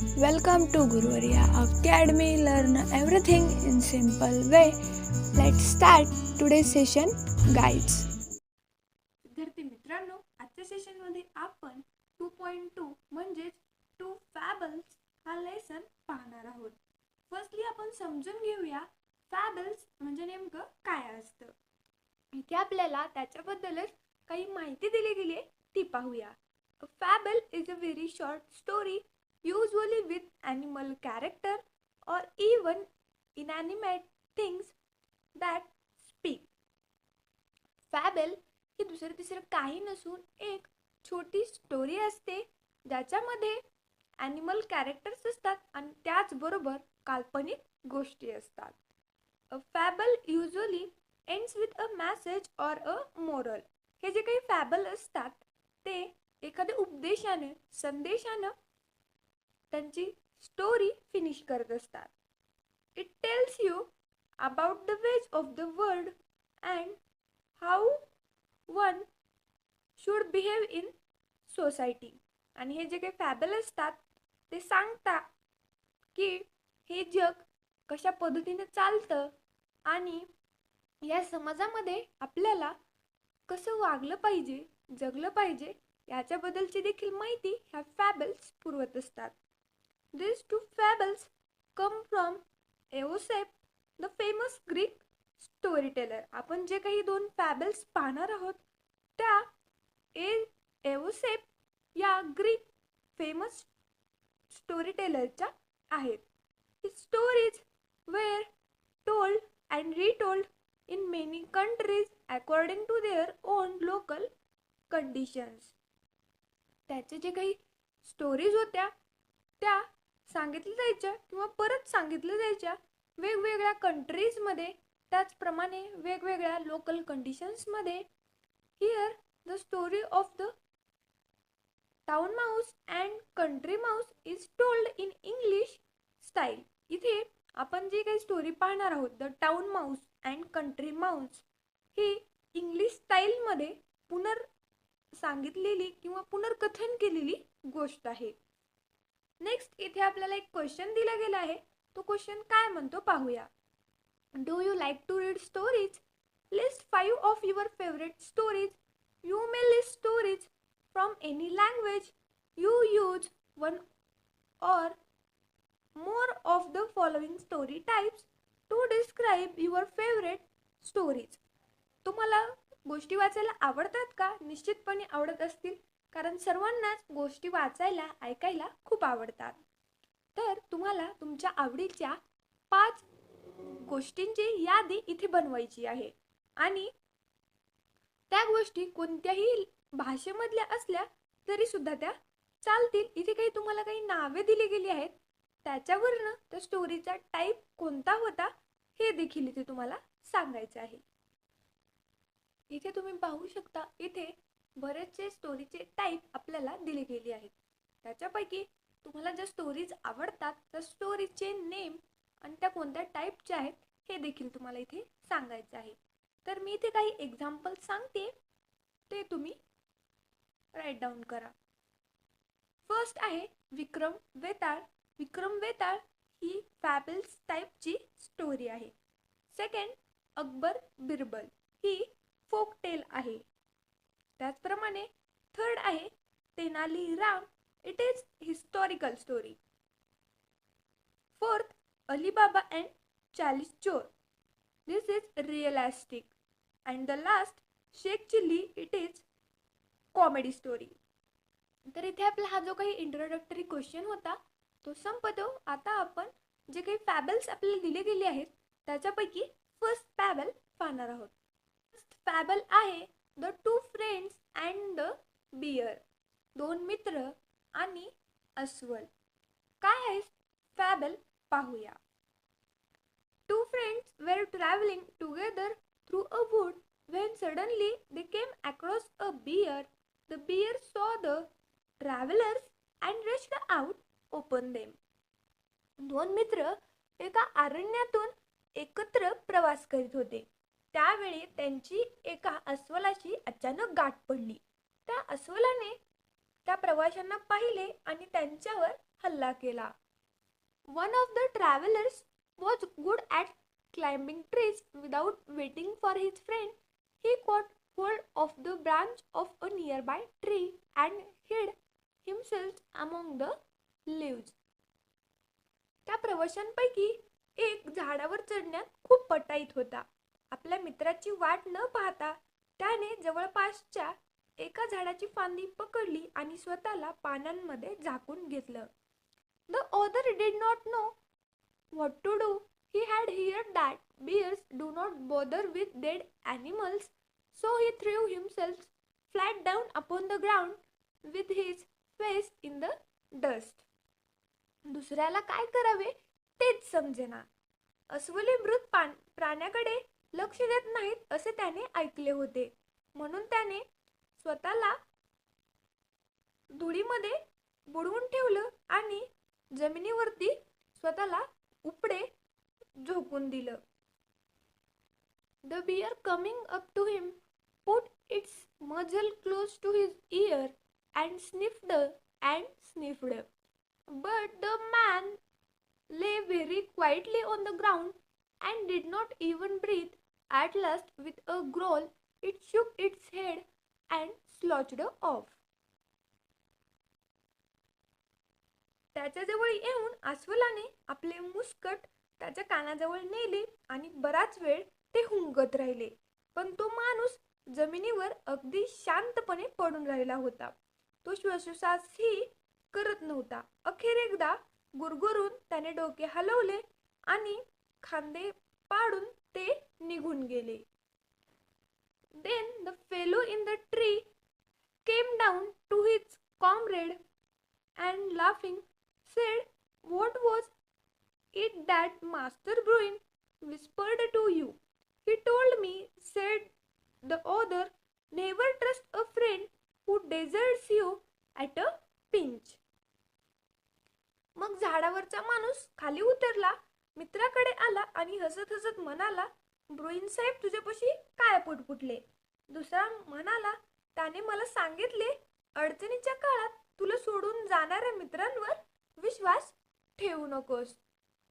Welcome to Guruvarya Academy. Learn everything in simple way. Let's start today's session. Guides. विद्यार्थी मित्रांनो, आजच्या सेशनमध्ये आपण 2.2 म्हणजेच टू फॅबल्स हा लेसन पाहणार आहोत. फर्स्टली आपण समजून घेऊया फॅबल्स म्हणजे नेमकं काय असतं. इथे आपल्याला त्याच्याबद्दलच काही माहिती दिली गेली आहे ती पाहूया. A fable is a very short story usually with animal character or even inanimate things that speak. Fable ही दुसरं तिसरं काही नसून एक छोटी स्टोरी असते ज्याच्यामध्ये ॲनिमल कॅरेक्टर्स असतात आणि त्याचबरोबर काल्पनिक गोष्टी असतात. A fable usually ends with a message or a moral. हे जे काही फॅबल असतात ते एखाद्या उपदेशाने संदेशानं त्यांची स्टोरी फिनिश करत असतात. It tells you about the ways of the world and how one should behave in society. आणि हे जे काही फॅबल असतात ते सांगतात की हे जग कशा पद्धतीने चालतं आणि या समाजामध्ये आपल्याला कसं वागलं पाहिजे, जगलं पाहिजे याच्याबद्दलची देखील माहिती ह्या फॅबल्स पुरवत असतात. These two fables come from Aesop, the famous Greek storyteller. आपण जे काही दोन फॅबल्स पाहणार आहोत त्या एओसेप या ग्रीक फेमस स्टोरीटेलरच्या आहेत. His stories were told and retold in many countries according to their own local conditions. त्याचे जे काही स्टोरीज होत्या त्या सांगितल्या जायच्या किंवा परत सांगितल्या जायच्या वेगवेगळ्या कंट्रीजमध्ये, त्याचप्रमाणे वेगवेगळ्या लोकल कंडिशन्समध्ये. Here the story of the town mouse and country mouse is told in English style. इथे आपण जी काही स्टोरी पाहणार आहोत the town mouse and country mouse ही इंग्लिश स्टाईलमध्ये सांगितलेली किंवा पुनर्कथन केलेली गोष्ट आहे. नेक्स्ट इथे आपल्याला एक क्वेश्चन दिला गेला आहे. तो क्वेश्चन काय म्हणतो पाहूया. Do you like to read stories? List 5 of your favourite stories. You may list stories from any language. You use one or more of the following story types to describe your favorite stories. तुम्हाला गोष्टी वाचायला आवडतात का? निश्चितपणे आवडत असतील, कारण सर्वांनाच गोष्टी वाचायला ऐकायला खूप आवडतात. तर तुम्हाला तुमच्या आवडीच्या 5 गोष्टींची यादी इथे बनवायची आहे आणि त्या गोष्टी कोणत्याही भाषेमधल्या असल्या तरी सुद्धा त्या चालतील. इथे काही तुम्हाला काही नावे दिली गेली आहेत, त्याच्यावरनं त्या स्टोरीचा टाईप कोणता होता हे देखील इथे तुम्हाला सांगायचं आहे. इथे तुम्ही पाहू शकता, इथे बरेचसे स्टोरीचे टाईप आपल्याला दिले गेले आहेत. त्याच्यापैकी तुम्हाला ज्या स्टोरीज आवडतात त्या स्टोरीचे नेम आणि त्या कोणत्या टाईपच्या आहेत हे देखील तुम्हाला इथे सांगायचं आहे. तर मी इथे काही एक्झाम्पल सांगते, ते तुम्ही राईट डाऊन करा. फर्स्ट आहे विक्रम वेताळ. विक्रम वेताळ ही फॅबल्स टाईपची स्टोरी आहे. सेकंड अकबर बिरबल ही फोक टेल आहे. त्याचप्रमाणे थर्ड आहे Tenali Ram. It is historical story. Fourth Ali Baba and 40 चोर. This is realistic. And the last Sheikh Chilli. It is comedy story. तर इथे आपला हा जो काही इंट्रोडक्टरी क्वेश्चन होता तो संपतो. आता आपण जे काही फॅबल्स आपल्याला दिले गेले आहेत त्याच्यापैकी फर्स्ट फॅबल पाहणार आहोत. फर्स्ट फॅबल आहे the two friends and the bear. दोन मित्र आणि अस्वल. काय आहे फॅबल पाहूया. Two friends were travelling together through a wood when suddenly they came across a bear. The bear saw the travelers and rushed out upon them. दोन मित्र एका अरण्यातून एकत्र प्रवास करीत होते. त्यावेळी त्यांची एका अस्वलाची अचानक गाठ पडली. त्या अस्वलाने त्या प्रवाशांना पाहिले आणि त्यांच्यावर हल्ला केला. One of the travelers was good at climbing trees. Without waiting for his friend, he caught hold of the branch of a nearby tree and hid himself among the leaves. त्या प्रवाशांपैकी एक झाडावर चढण्यात खूप पटाईत होता. आपल्या मित्राची वाट न पाहता त्याने जवळपासच्या एका झाडाची फांदी पकडली आणि स्वतःला पानांमध्ये झाकून घेतलं. The other did not know what to do. He had heard that bears do not bother with dead animals, so he threw himself flat down upon the ground with his face in the dust. दुसऱ्याला काय करावे तेच समजेना. अस्वले मृत प्राण्याकडे लक्ष देत नाहीत असे त्याने ऐकले होते, म्हणून त्याने स्वतःला धुळीमध्ये बुडवून ठेवलं आणि जमिनीवरती स्वतःला उपडे झोकून दिलं. The bear coming up to him put its muzzle close to his ear and sniffed and sniffed. But the man lay very quietly on the ground and did not even breathe. At last, with a growl, it shook its head and slouched off. त्याच्याजवळ येऊन अस्वलाने आपले मुस्कट त्याच्या कानाजवळ नेले आणि बराच वेळ ते हुंकत राहिले, पण तो माणूस जमिनीवर अगदी शांतपणे पडून राहिला होता. तो श्वासोच्छ्वासही करत नव्हता. अखेर एकदा गुरगुरून त्याने डोके हलवले आणि खांदे पाडून ते निघून गेले. Then the fellow in the tree came down to his comrade and laughing said, "What was it that Master Bruin whispered to you?" "He told me," said the other, "never trust a friend who deserts you at a pinch." मग झाडावरचा माणूस खाली उतरला, मित्राकडे आला आणि हसत हसत म्हणाला, "ब्रुइन साहेब, तुझ्यापाशी काय पुटपुटले?" दुसरा म्हणाला, "त्याने मला सांगितले, अडचणीच्या काळात तुला सोडून जाणाऱ्या मित्रांवर विश्वास ठेवू नकोस."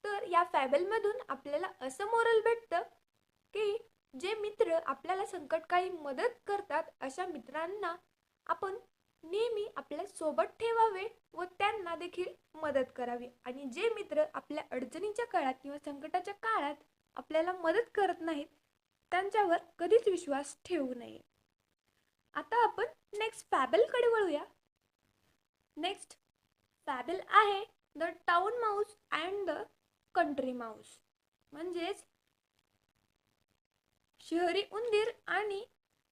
तर या फॅबलमधून आपल्याला असं मोरल भेटतं की जे मित्र आपल्याला संकटकाळी मदत करतात अशा मित्रांना आपण नेहमी आपल्या सोबत ठेवावे व त्यांना देखील मदत करावी, आणि जे मित्र आपल्या अडचणीच्या काळात किंवा संकटाच्या काळात आपल्याला मदत करत नाहीत त्यांच्यावर कधीच विश्वास ठेवू नये. आता आपण नेक्स्ट फॅबलकडे वळूया. नेक्स्ट फॅबल आहे the town mouse and the country Mouse, म्हणजेच शहरी उंदीर आणि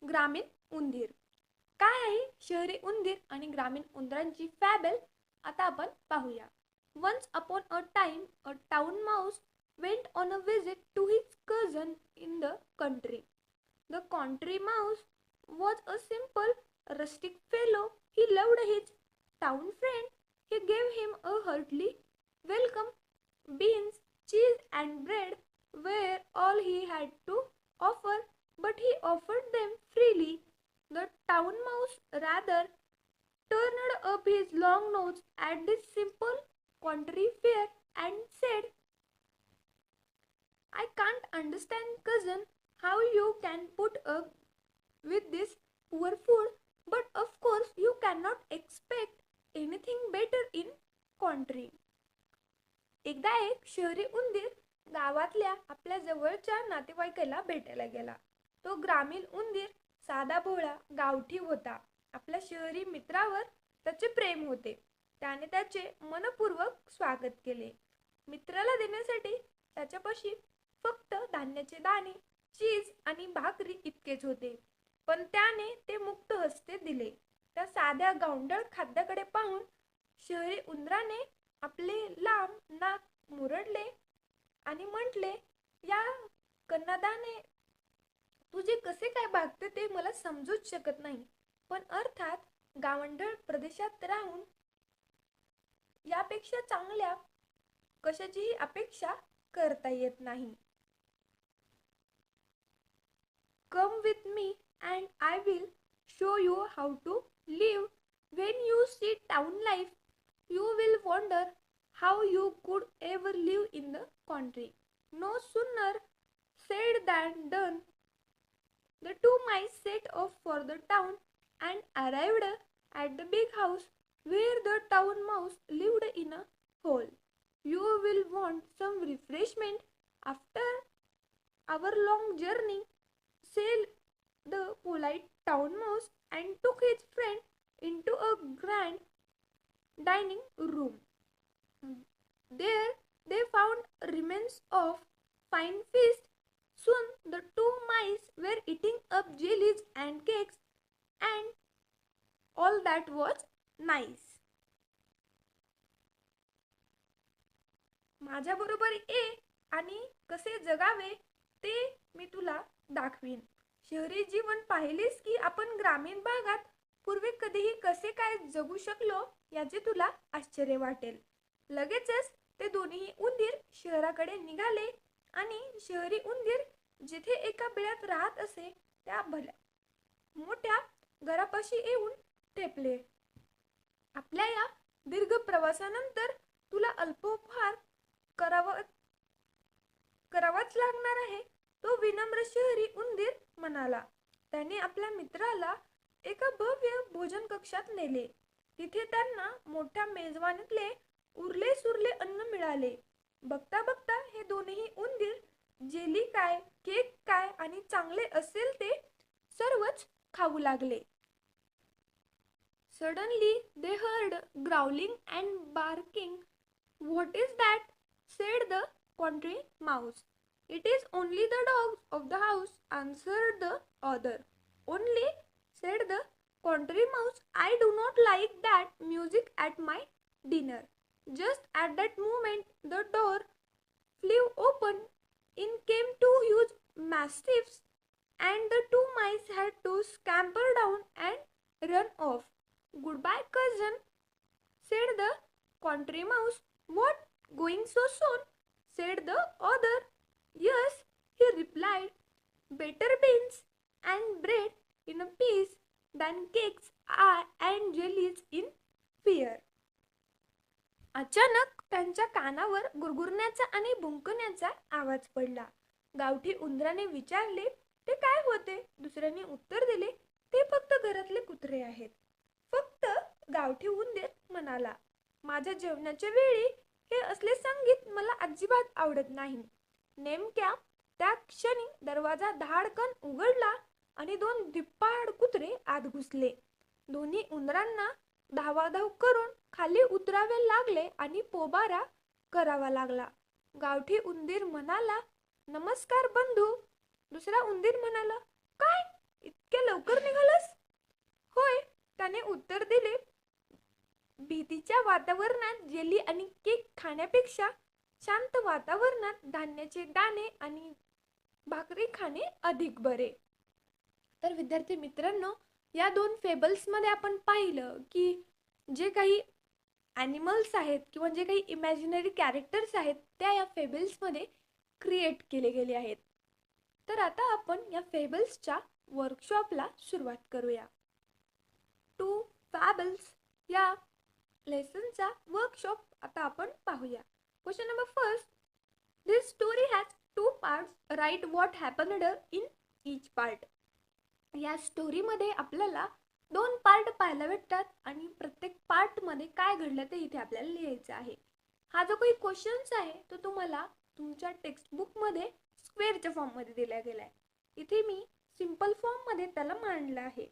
ग्रामीण उंदीर. काय आहे शहरी उंदीर आणि ग्रामीण उंदरांची फॅबल आता आपण पाहूया. Once upon a time, a town mouse went on a visit to his cousin in the country. The country mouse was a simple, rustic fellow. He loved his town friend. He gave him a hearty welcome. Beans, cheese, and bread were all he had to offer, but he offered them freely. The town mouse rather turned up his long nose at this simple country fare and said, "I can't understand, cousin, how you can put up with this poor food, but of course you cannot expect anything better in country." एकदा एक शहरी उंदीर गावातल्या आपल्या जवळच्या नातेवाईकाला भेटायला गेला. तो ग्रामीण उंदीर साधा भोळा गावठी होता. आपल्या शहरी मित्रावर त्याचे प्रेम होते. त्याने त्याचे मनपूर्वक स्वागत केले. मित्राला देण्यासाठी त्याच्यापाशी फक्त धान्याचे दाणे, चीज आणि भाकरी इतकेच होते, पण त्याने ते मुक्त हस्ते दिले. त्या साध्या गावंढळ खाद्याकडे पाहून शहरी उंदराने आपले लांब नाक मुरडले आणि म्हटले, "या कन्नादाने तुझे कसे काय भागते ते मला समजूच शकत नाही, पण अर्थात गावंढळ प्रदेशात राहून यापेक्षा चांगल्या कशाचीही अपेक्षा करता येत नाही. Come with me and I will show you how to live. When you see town life, you will wonder how you could ever live in the country. No sooner said than done. The two mice set off for the town and arrived at the big house where the town mouse lived in a hole. You will want some refreshment after our long journey, said the polite town mouse and took his friend into a grand dining room. There they found remains of fine feast. Soon the two mice were eating up jellies and cakes and all that was nice. माझ्याबरोबर ये आणि कसे जगावे ते मी तुला दाखवीन. शहरी जीवन पाहिलेस की आपण ग्रामीण भागात पूर्वी कधीही कसे काय जगू शकलो याचे तुला आश्चर्य वाटेल. लगेचच ते दोन्ही उंदीर शहराकडे निघाले आणि शहरी उंदीर जिथे एका बिळात राहत असे त्या भल्या मोठ्या घरापाशी येऊन ठेपले. आपल्या या दीर्घ प्रवासानंतर तुला अल्पोपहार करावाच लागणार आहे, तो विनम्र शहरी उंदीर म्हणाला. त्याने आपल्या मित्राला एका भव्य भोजन कक्षात नेले. तिथे त्यांना मोठ्या मेजवानीतले उरले सुरले अन्न मिळाले. बघता बघता हे दोन्ही उंदीर जेली काय, केक काय आणि चांगले असेल ते सर्वच खाऊ लागले. Suddenly they heard growling and barking. What is that? Said the country mouse. It is only the dogs of the house, answered the other. Only, said the country mouse, I do not like that music at my dinner. Just at that moment the door flew open. In came two huge mastiffs and the two mice had to scamper down and run off. Goodbye, cousin, said the country mouse. What, going so soon? Said the other. Yes, he replied. Better beans and bread in a piece than cakes and jellies in fear. अचानक त्यांच्या कानावर गुरगुरण्याचा आणि भुंकण्याचा आवाज पडला. गावठी उंदराने विचारले, ते काय होते? दुसऱ्याने उत्तर दिले, ते फक्त घरातले कुत्रे आहेत. फक्त गावठी उंदीर म्हणाला, माझ्या जेवणाच्या वेळी हे असले संगीत मला अजिबात आवडत नाही. नेमक्या त्या क्षणी दरवाजा धाडकन उघडला आणि दोन धिप्पाड कुत्रे आत घुसले. दोन्ही उंदरांना धावाधाव करून खाली उतरावे लागले आणि पोबारा करावा लागला. गावठी उंदीर म्हणाला, नमस्कार बंधू. दुसरा उंदीर म्हणाला, काय इतक्या लवकर निघालास? होय, त्याने उत्तर दिले. भीतीच्या वातावरणात जेली आणि केक खाण्यापेक्षा शांत वातावरणात धान्याचे दाणे आणि भाकरी खाणे अधिक बरे. तर विद्यार्थी मित्रांनो, या दोन फेबल्समध्ये आपण पाहिलं की जे काही ॲनिमल्स आहेत किंवा जे काही इमॅजिनरी कॅरेक्टर्स आहेत त्या या फेबल्समध्ये क्रिएट केले गेले आहेत. तर आता आपण या फेबल्सच्या वर्कशॉपला सुरुवात करूया. टू फॅबल्स या लेसनचा वर्कशॉप आता आपण पाहूया. Question number first. This story has two parts. Write what happened in each part. या स्टोरीमध्ये आपल्याला दोन पार्ट पाहायला भेटतात आणि प्रत्येक पार्टमध्ये काय घडलं ते इथे आपल्याला लिहायचं आहे. हा जो काही क्वेश्चन्स आहे तो तुम्हाला तुमच्या टेक्स्टबुकमध्ये स्क्वेअरच्या फॉर्ममध्ये दिला गेला आहे. इथे मी सिंपल फॉर्ममध्ये त्याला मांडलं आहे.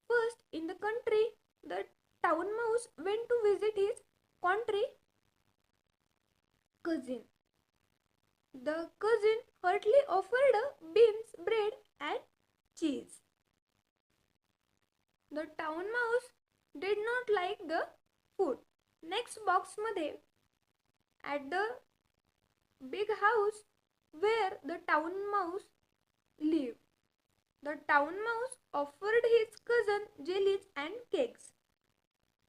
First, in the country the town mouse went to visit his country cousin. The cousin heartily offered beans, bread and cheese. The town mouse did not like the food. Next box मध्ये, at the big house where the town mouse lived, the town mouse offered his cousin jellies and cakes.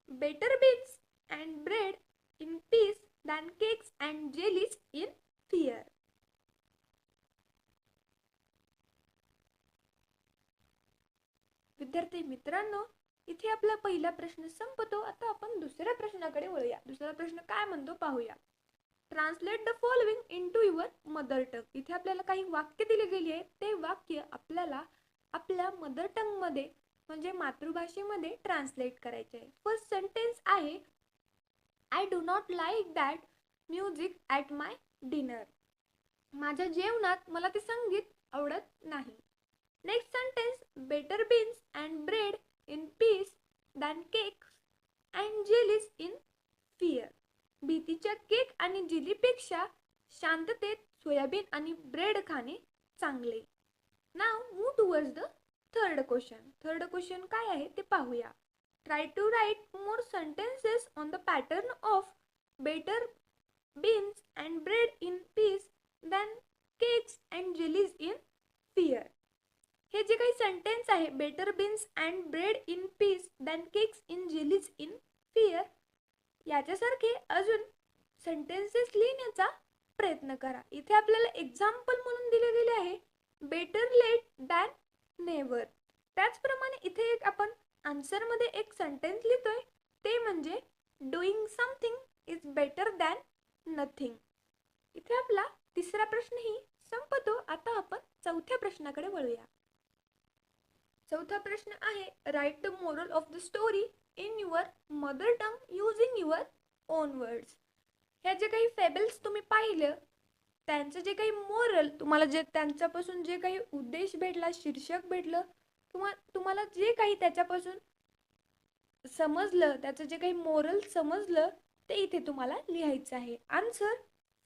Better beans and bread in peace than cakes and jellies in fear. विद्यार्थी मित्रांनो, इथे आपला पहिला प्रश्न संपतो. आता आपण दुसऱ्या प्रश्नाकडे वळूया. दुसरा प्रश्न काय म्हणतो पाहूया. Translate the following into your mother tongue. इथे आपल्याला काही वाक्य दिली गेली आहे. ते वाक्य आपल्याला आपल्या मदर टंग मध्ये म्हणजे मातृभाषेमध्ये ट्रान्सलेट करायचे आहे. फर्स्ट सेंटेन्स आहे, I do not like that music at my dinner. माझ्या जेवणात मला ते संगीत आवडत नाही. Next sentence, better beans and bread in peace than cakes and jellies in fear. भीतीच्या केक आणि जेलीपेक्षा शांततेत सोयाबीन आणि ब्रेड खाणे चांगले. Now move towards the third question. Third question काय आहे ते पाहूया. Try to write more sentences on the pattern of better beans and bread in peace than cakes and jellies in fear. हे जे काही सेंटेन्स आहे, better beans and bread in peace than cakes in jellies in fear, याच्यासारखे अजून sentences लिहिण्याचा प्रयत्न करा. इथे आपल्याला एक्झाम्पल म्हणून दिले गेले आहे बेटर लेट दॅन नेव्हर. त्याचप्रमाणे इथे एक आपण आन्सरमध्ये एक सेंटेन्स लिहितोय, ते म्हणजे doing something is better than nothing. इथे आपला तिसरा प्रश्नही संपतो. आता आपण चौथ्या प्रश्नाकडे वळूया. चौथा प्रश्न आहे, write the moral of the story in your mother tongue using your on words. ह्या जे काही फेबल्स तुम्ही पाहिलं, त्यांचं जे काही मोरल तुम्हाला जे त्यांच्यापासून जे काही उद्देश भेटला, शीर्षक भेटलं, तुम्हाला जे काही त्याच्यापासून समजलं, त्याचं जे काही मोरल समजलं, ते इथे तुम्हाला लिहायचं आहे. आन्सर,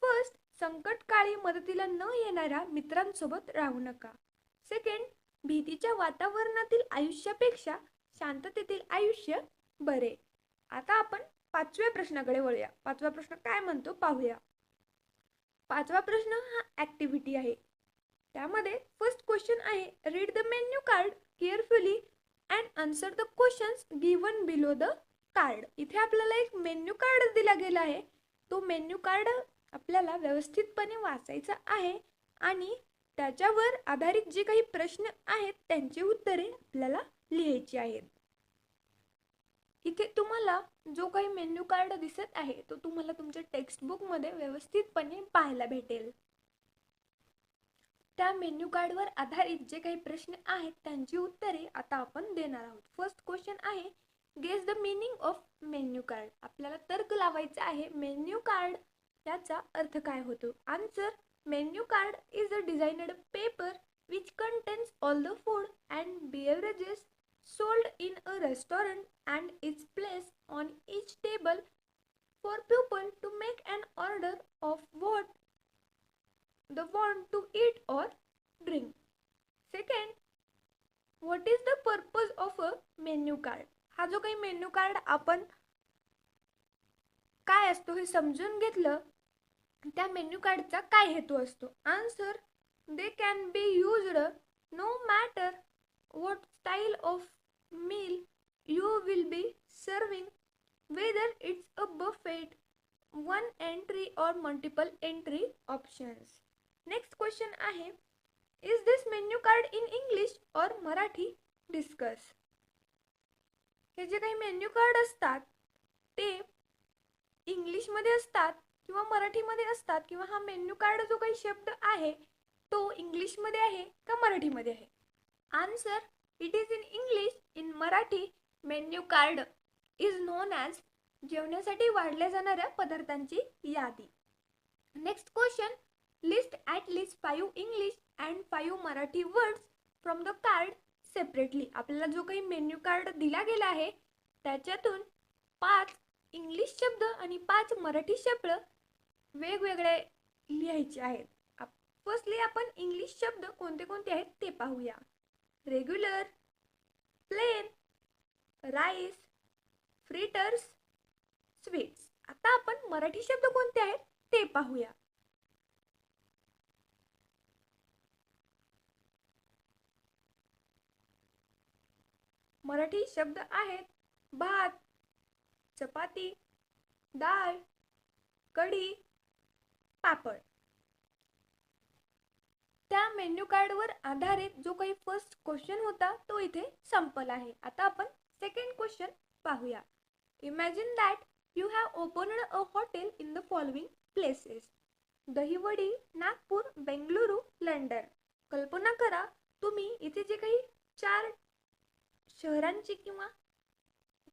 फर्स्ट, संकटकाळी मदतीला न येणाऱ्या मित्रांसोबत राहू नका. सेकंड, भीतीच्या वातावरणातील आयुष्यापेक्षा शांततेतील आयुष्य बरे. आता आपण पाचव्या प्रश्नाकडे वळूया. पाचवा प्रश्न काय म्हणतो पाहूया. पाचवा प्रश्न हा ॲक्टिव्हिटी आहे. त्यामध्ये फर्स्ट क्वेश्चन आहे, read the menu card carefully and answer the questions given below the card. इथे आपल्याला एक मेन्यू कार्ड दिला गेला आहे. तो मेन्यू कार्ड आपल्याला व्यवस्थितपणे वाचायचा आहे आणि त्याच्यावर आधारित जे काही प्रश्न आहेत त्यांची उत्तरे आपल्याला लिहायची आहेत. इथे तुम्हाला जो काही मेन्यू कार्ड दिसत आहे तो तुम्हाला तुमच्या टेक्स्टबुकमध्ये व्यवस्थितपणे पाहायला भेटेल. त्या मेन्यू कार्डवर आधारित जे काही प्रश्न आहेत त्यांची उत्तरे आता आपण देणार आहोत. फर्स्ट क्वेश्चन आहे, guess the meaning of menu card. आपल्याला तर्क लावायचा आहे मेन्यू कार्ड याचा अर्थ काय होतो. Answer, menu card is a designed paper which contains all the food and beverages sold in a restaurant and is placed on each table for people to make an order of what they want to eat or drink. Second, what is the purpose of a menu card? हा जो काही menu card आपण काय असतो हे समजून घेतलं, त्या मेन्यू कार्डचा काय हेतू असतो. Answer, they can be used no matter what style of meal you will be serving, whether it's a buffet, one entry or multiple entry options. Next question आहे, is this menu card in English or Marathi? Discuss. हे जे काही menu card असतात ते इंग्लिशमध्ये असतात किंवा मराठीमध्ये असतात, किंवा हा मेन्यू कार्ड जो काही शब्द आहे तो इंग्लिशमध्ये आहे का मराठीमध्ये आहे. Answer, it is in English. In Marathi, menu card is non as जेवणासाठी वाढल्या जाणाऱ्या पदार्थांची यादी. Next question, list at least 5 English and 5 Marathi words from the card separately. आपल्याला जो काही मेन्यू कार्ड दिला गेला आहे त्याच्यातून 5 इंग्लिश शब्द आणि 5 मराठी शब्द वेगवेगळे लिहायचे आहेत. फर्स्टली आपण इंग्लिश शब्द कोणते कोणते आहेत ते पाहूया. Regular, plain, rice, fritters, sweets. आता आपण मराठी शब्द कोणते आहेत ते पाहूया. मराठी शब्द आहेत भात, चपाती, डाळ, कढी, पापड. त्या मेन्यू कार्डवर आधारित जो काही फर्स्ट क्वेश्चन होता तो इथे संपला आहे. आता आपण सेकंड क्वेश्चन पाहूया. Imagine that you have opened a hotel in the following places. Dahiwadi, Nagpur, Bengaluru, London. कल्पना करा तुम्ही इथे जे काही 4 शहरांची किंवा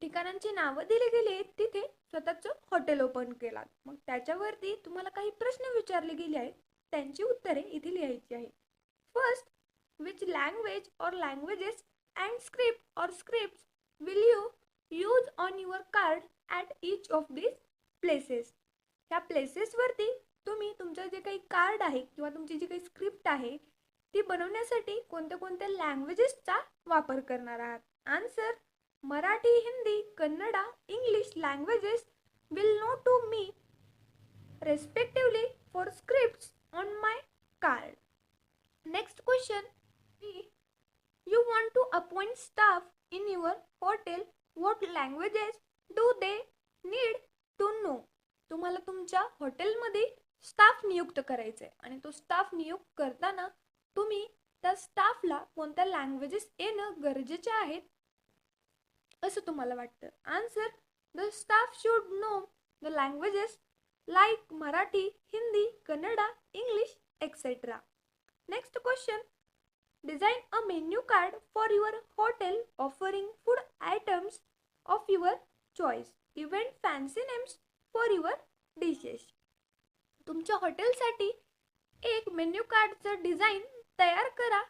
ठिकाणांची नावं दिली गेली आहेत तिथे स्वतःचं हॉटेल ओपन केलात. मग त्याच्यावरती तुम्हाला काही प्रश्न विचारले गेले आहेत, त्यांची उत्तरे इथे लिहायची आहे. फर्स्ट, विच लँग्वेज और लँग्वेजेस अँड स्क्रिप्ट और scripts will you use on your card at each of this places. ह्या प्लेसेसवरती तुम्ही तुमचं जे काही कार्ड आहे किंवा तुमची जी काही स्क्रिप्ट आहे ती बनवण्यासाठी कोणत्या कोणत्या लँग्वेजेसचा वापर करणार आहात. Answer, Marathi, Hindi, Kannada, English languages will know to me respectively for scripts on my card. Next question, you want to appoint staff in your hotel. What languages do they need to know? तुम्हाला तुमच्या हॉटेलमध्ये स्टाफ नियुक्त करायचे आणि तो staff नियुक्त करताना तुम्ही त्या स्टाफला कोणत्या लँग्वेजेस येणं गरजेचे आहेत असं तुम्हाला वाटतं. Answer, the staff should know the languages like Marathi, Hindi, Kannada, English etcetera. Next question, design a menu card for your hotel offering food items of your choice. Event fancy names for your dishes. तुमच्या हॉटेलसाठी एक menu कार्डचं design तयार करा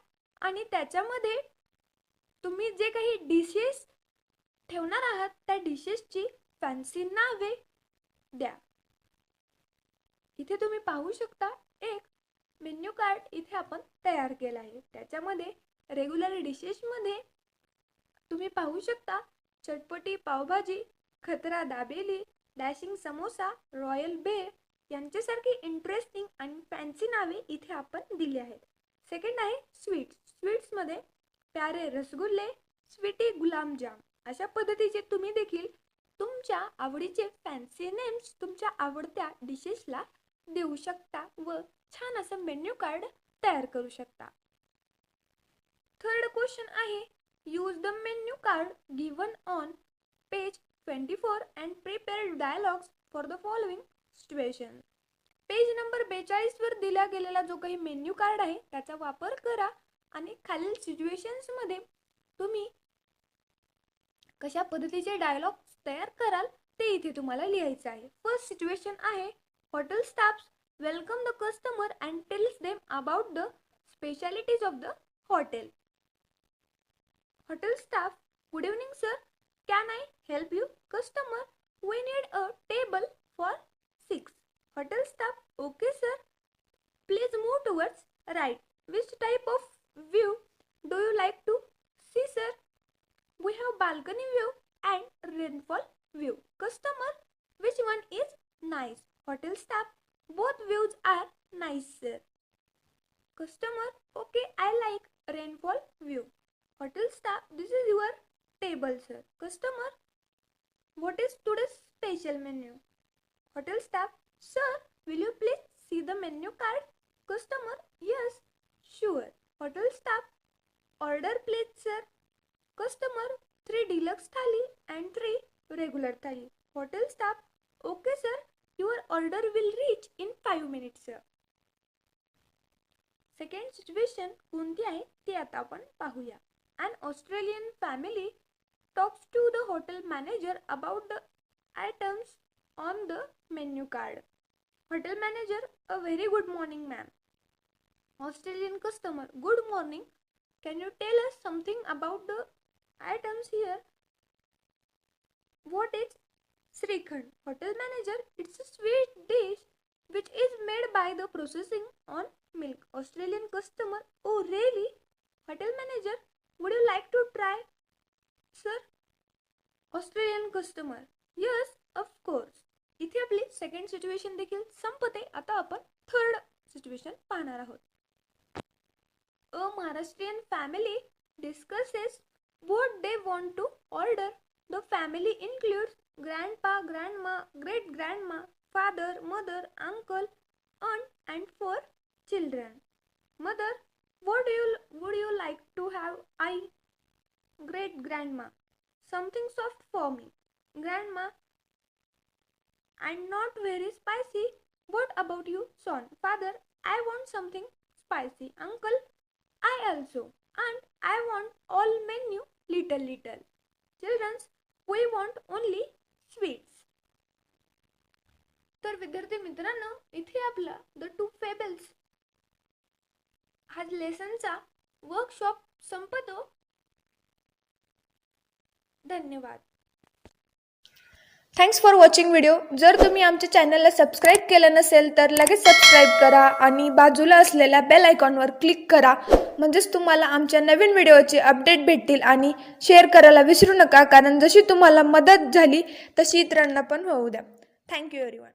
आणि त्याच्यामध्ये तुम्ही जे काही डिशेस ठेवणार आहात त्या डिशेसची फॅन्सी नावे द्या. इथे तुम्ही पाहू शकता एक मेन्यू कार्ड इथे आपण तयार केला आहे. त्याच्यामध्ये रेग्युलर डिशेसमध्ये तुम्ही पाहू शकता चटपटी पावभाजी, खतरा दाबेली, डॅशिंग समोसा, रॉयल बेर यांच्यासारखी इंटरेस्टिंग आणि फॅन्सी नावे इथे आपण दिली आहेत. सेकंड आहे स्वीट्स. स्वीट्समध्ये प्यारे रसगुल्ले, स्वीटी गुलाबजाम अशा पद्धतीचे तुम्ही देखील तुमच्या आवडीचे फॅन्सी नेम्स तुमच्या आवडत्या डिशेसला देऊ शकता व छान असं मेन्यू कार्ड तयार करू शकता. थर्ड क्वेश्चन आहे, use the menu card given on page 24 and prepare dialogues for the following situation. Page number 42 वर दिला गेलेला जो काही मेन्यू कार्ड आहे त्याचा वापर करा आणि खालील सिच्युएशन्समध्ये तुम्ही कशा पद्धतीचे डायलॉग्स तयार कराल ते इथे तुम्हाला लिहायचं आहे. फर्स्ट सिच्युएशन आहे, hotel staffs welcome the customer and tells them about the specialities of the hotel. Hotel staff, good evening sir, can I help you? Customer, we need a table for 6. Hotel staff, okay sir, please move towards right. Which type of view do you like to see sir? We have balcony view and rainfall view. Customer, which one is nice? Hotel staff, both views are nice sir. Customer, okay, I like rainfall view. Hotel staff, this is your table sir. Customer, what is today's special menu? Hotel staff, sir, will you please see the menu card? Customer, yes, sure. Hotel staff, order please sir. Customer, 3 deluxe thali and 3 regular thali. Hotel staff, okay sir, your order will reach in 5 minutes sir. Second situation कोणती आहे ते आता आपण पाहूया. An Australian family talks to the hotel manager about the items on the menu card. Hotel manager, a very good morning ma'am. Australian customer, good morning. Can you tell us something about the items here? What is Srikhand? Hotel manager, it's a sweet dish which is made by the processing on milk. Australian customer, oh really? Hotel manager, would you like to try sir? Australian customer, yes, of course. इथे आपली second situation देखील संपते. आता आपण third situation पाहणार आहोत. A Maharashtrian family discusses what they want to order. The family includes grandpa, grandma, great grandma, father, mother, uncle, aunt and 4 children. Mother, what would you like to have? I, great grandma. something soft for me. Grandma, and not very spicy. What about you, son? Father, I want something spicy. Uncle, I also. And I want all menu little. Children, we want only sweets. तर विद्यार्थी मित्रांनो, इथे आपला the two fables हा लेसनचा workshop संपतो. धन्यवाद. Thanks for watching video. जर तुम्ही आमच्या चॅनलला सबस्क्राईब केलं नसेल तर लगेच सबस्क्राईब करा आणि बाजूला असलेल्या बेल आयकॉनवर क्लिक करा, म्हणजेच तुम्हाला आमच्या नवीन व्हिडिओचे अपडेट भेटतील. आणि शेअर करायला विसरू नका, कारण जशी तुम्हाला मदत झाली तशी इतरांना पण होऊ द्या. Thank you everyone.